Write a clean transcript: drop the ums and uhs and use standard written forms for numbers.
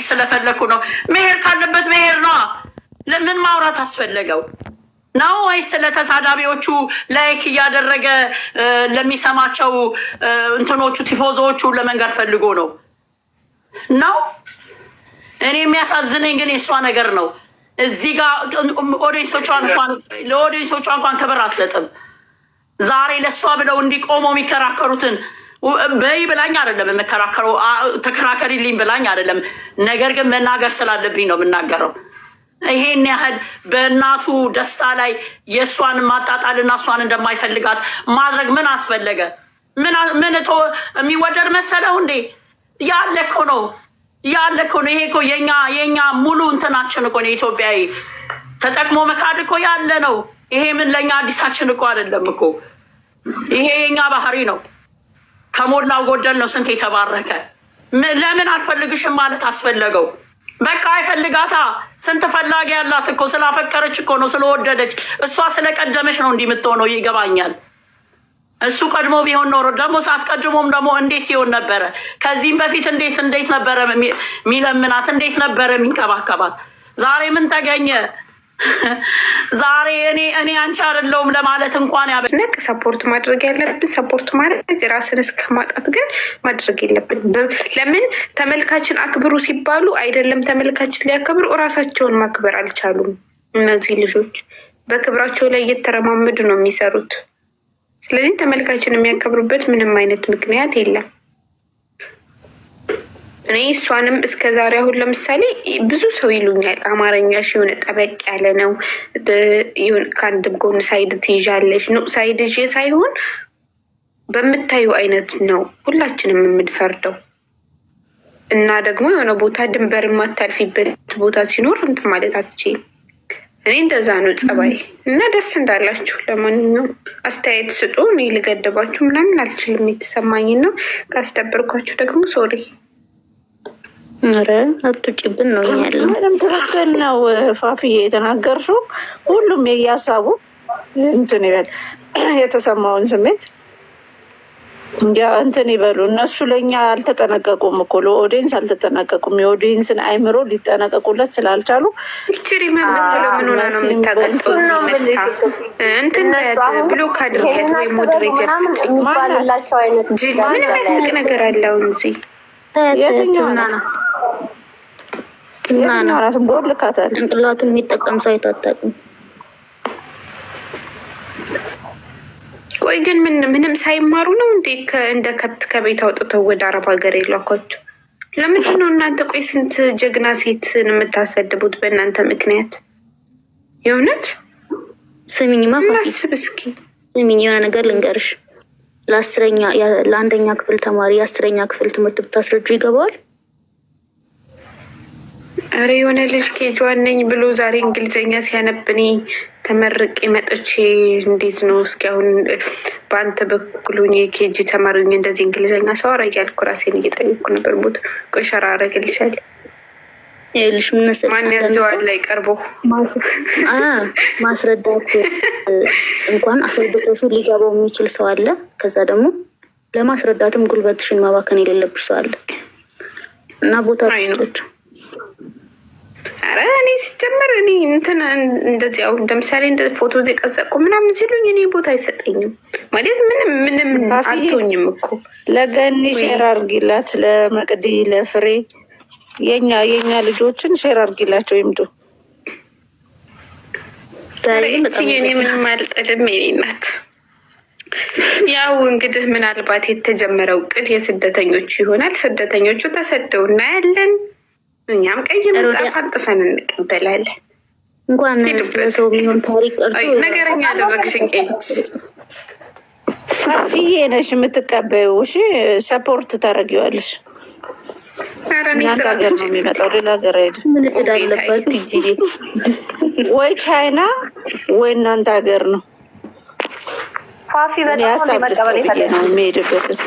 ማየት ስለፈለኩ ነው። መሄድ ካለበት መሄድ ነው። ለምን ማውራት አስፈለገው ነው? ወይስ ስለተሳዳቢዎቹ ላይክ እያደረገ ለሚሰማቸው እንትኖቹ ቲፎዞዎቹ ለመንገር ፈልጎ ነው? እኔ የሚያሳዝነኝ ግን የእሷ ነገር ነው። እዚህ ጋር ለኦዲየንሶቿ እንኳን ክብር አትሰጥም። ዛሬ ለእሷ ብለው እንዲቆመው የሚከራከሩትን በይ ብላኝ አይደለም የምከራከረው፣ ተከራከሪልኝ ብላኝ አይደለም። ነገር ግን መናገር ስላለብኝ ነው የምናገረው። ይሄን ያህል በእናቱ ደስታ ላይ የእሷን ማጣጣልና እሷን እንደማይፈልጋት ማድረግ ምን አስፈለገ? ምን የሚወደድ መሰለው እንዴ? ያለ እኮ ነው። ይሄ እኮ የኛ ሙሉ እንትናችን እኮ ነው። ኢትዮጵያዊ ተጠቅሞ መካድ እኮ ያለ ነው። ይሄ ምን ለእኛ አዲሳችን እኮ አይደለም እኮ። ይሄ የኛ ባህሪ ነው። ከሞላው ጎደል ነው ስንት የተባረከ። ለምን አልፈልግሽም ማለት አስፈለገው? በቃ አይፈልጋታ። ስንት ፈላጊ ያላት እኮ ስላፈቀረች እኮ ነው፣ ስለወደደች። እሷ ስለቀደመች ነው እንዲህ የምትሆነው። ይገባኛል። እሱ ቀድሞ ቢሆን ኖሮ ደግሞ ሳስቀድሞም ደግሞ እንዴት ሲሆን ነበረ? ከዚህም በፊት እንዴት ነበረ የሚለምናት? እንዴት ነበረ የሚንከባከባት? ዛሬ ምን ተገኘ? ዛሬ እኔ አንቺ አይደለሁም ለማለት እንኳን ያበነቅ ሰፖርት ማድረግ ያለብን ሰፖርት ማድረግ ራስን እስከ ማጣት ግን ማድረግ የለብን። ለምን ተመልካችን አክብሩ ሲባሉ አይደለም ተመልካችን ሊያከብሩ እራሳቸውን ማክበር አልቻሉም። እነዚህ ልጆች በክብራቸው ላይ እየተረማመዱ ነው የሚሰሩት። ስለዚህ ተመልካችን የሚያከብሩበት ምንም አይነት ምክንያት የለም። እኔ እሷንም እስከ ዛሬ አሁን ለምሳሌ ብዙ ሰው ይሉኛል አማርኛሽ የሆነ ጠበቅ ያለ ነው፣ ከአንድ ጎን ሳይድ ትይዣለሽ። ነው ሳይድ ይዤ ሳይሆን በምታዩ አይነት ነው ሁላችንም የምንፈርደው። እና ደግሞ የሆነ ቦታ ድንበር የማታልፊበት ቦታ ሲኖር እንትን ማለት አትችይም። እኔ እንደዛ ነው ጸባይ። እና ደስ እንዳላችሁ ለማንኛውም አስተያየት ስጡ። እኔ ልገደባችሁ ምናምን አልችልም። የተሰማኝን ነው። ካስደበርኳችሁ ደግሞ ሶሪ። ኧረ አትውጪብን ነው ያለው። ምንም ትክክል ነው ፋፊዬ የተናገርሽው። ሁሉም የየሀሳቡ እንትን ይበል፣ የተሰማውን ስሜት እንትን ይበሉ። እነሱ ለእኛ አልተጠነቀቁም እኮ ለኦዲየንስ አልተጠነቀቁም። የኦዲየንስን አይምሮ ሊጠነቀቁለት ስላልቻሉ ችሪ የምትለው ምን ሆነ ነው የምታገልጠው? እንትን ብሎክ አድርጌት ወይ ሞዴሬተር ስጭኝ ባላቸው አይነት ምን የሚያስቅ ነገር አለው እንጂ የትኛው ራስ ቦር ልካታል። ጭንቅላቱን የሚጠቀም ሰው አይታጠቅም። ቆይ ግን ምንም ሳይማሩ ነው እንዴ እንደ ከብት ከቤት አውጥተው ወደ አረብ ሀገር የላኳቸው? ለምንድን ነው እናንተ? ቆይ ስንት ጀግና ሴትን የምታሰድቡት በእናንተ ምክንያት? የእውነት ስሚኝማ ማስብ እስኪ ስሚኝ፣ የሆነ ነገር ልንገርሽ። ለአንደኛ ክፍል ተማሪ የ10ኛ ክፍል ትምህርት ብታስረጁ ይገባዋል? ኧረ የሆነ ልጅ ኬጇን ነኝ ብሎ ዛሬ እንግሊዝኛ ሲያነብኔ ተመርቄ መጥቼ እንዴት ነው እስኪ አሁን በአንተ በኩሉኝ የኬጂ ተማሪኝ እንደዚህ እንግሊዝኛ ሰው አራ እያልኩ ራሴን እየጠየኩ ነበር። ቦታ ቆሸራ አረግልሻል። ይኸውልሽ ምን መሰለሽ፣ ማን ያዘዋል ላይ ቀርቦ ማስረዳት እንኳን አስረድቶሹ ሊገባው የሚችል ሰው አለ። ከዛ ደግሞ ለማስረዳትም ጉልበትሽን ማባከን የሌለብሽ ሰው አለ እና ቦታ ውስጦች ኧረ እኔ ሲጀመር እኔ እንትን እንደዚህ አሁን ለምሳሌ እንደ ፎቶ የቀዘቁ ምናምን ሲሉኝ እኔ ቦታ አይሰጠኝም ማለት ምንም አትሆኝም እኮ። ለገኒ ሼር አርጊላት፣ ለመቅዲ ለፍሬ የኛ ልጆችን ሼር አርጊላቸው ይምጡ። እኔ ምንም አልጠልም የኔ እናት። ያው እንግዲህ ምናልባት የተጀመረው እቅድ የስደተኞቹ ይሆናል። ስደተኞቹ ተሰደው እናያለን። እኛም ቀይ ምንጣፍ አንጥፈን እንቀበላለን። እንኳን ሰው የሚሆን ታሪክ ቀርቶ ነገረኛ ያደረግሽን ፋፊዬ ነሽ የምትቀበዩ። እሺ ሰፖርት ታደርጊዋለሽ። እናንተ ሀገር ነው የሚመጣው፣ ሌላ ሀገር አይደል። ምን እቅድ አለባት ቲጂ? ወይ ቻይና ወይ እናንተ ሀገር ነው። ፋፊ በጣም ነው የሚሄድበትን